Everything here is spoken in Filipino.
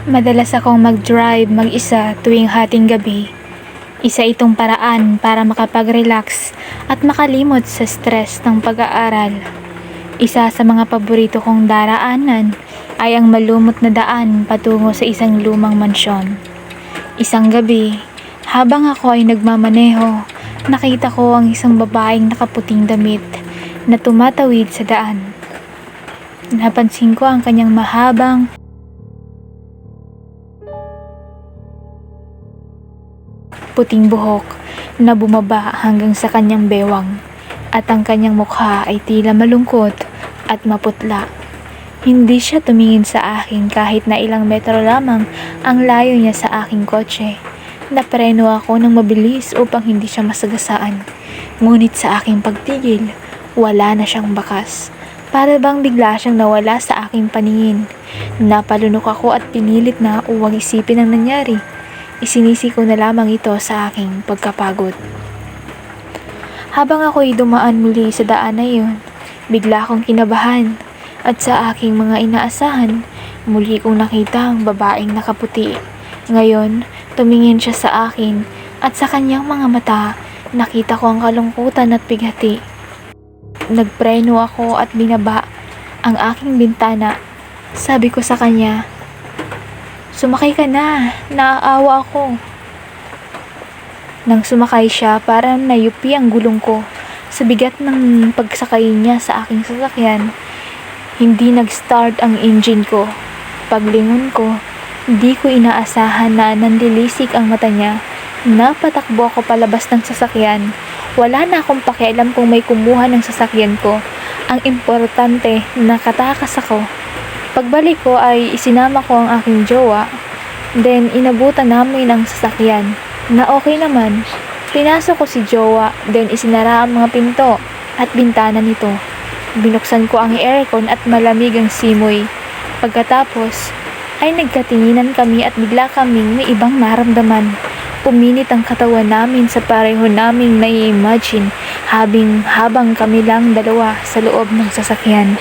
Madalas akong mag-drive mag-isa tuwing hating gabi. Isa itong paraan para makapag-relax at makalimot sa stress ng pag-aaral. Isa sa mga paborito kong daraanan ay ang malumot na daan patungo sa isang lumang mansyon. Isang gabi, habang ako ay nagmamaneho, nakita ko ang isang babaeng nakaputing damit na tumatawid sa daan. Napansin ko ang kanyang mahabang puting buhok na bumaba hanggang sa kanyang bewang at ang kanyang mukha ay tila malungkot at maputla. Hindi siya tumingin sa akin kahit na ilang metro lamang ang layo niya sa aking kotse. Napreno ako ng mabilis upang hindi siya masagasaan. Ngunit sa aking pagtigil, wala na siyang bakas. Para bang bigla siyang nawala sa aking paningin. Napalunok ako at pinilit na huwag isipin ang nangyari. Isinisi ko na lamang ito sa aking pagkapagod. Habang ako'y dumaan muli sa daan na iyon, bigla akong kinabahan at sa aking mga inaasahan, muli kong nakita ang babaeng nakaputi. Ngayon, tumingin siya sa akin at sa kanyang mga mata, nakita ko ang kalungkutan at bigati. Nagpreno ako at binaba ang aking bintana. Sabi ko sa kanya, "Sumakay ka na, naaawa ako." Nang sumakay siya, parang nayupi ang gulong ko. Sa bigat ng pagsakay niya sa aking sasakyan, hindi nag-start ang engine ko. Paglingon ko, di ko inaasahan na nanlilisik ang mata niya. Napatakbo ako palabas ng sasakyan. Wala na akong pakialam kung may kumuha ng sasakyan ko. Ang importante, nakatakas ako. Pagbalik ko ay isinama ko ang aking jowa. Then inabutan namin ang sasakyan na okay naman. Pinasok ko si jowa, then isinara ang mga pinto at bintana nito. Binuksan ko ang aircon at malamig ang simoy. Pagkatapos ay nagkatinginan kami at bigla kaming may ibang naramdaman. Puminit ang katawan namin sa pareho naming nai-imagine habang kami lang dalawa sa loob ng sasakyan.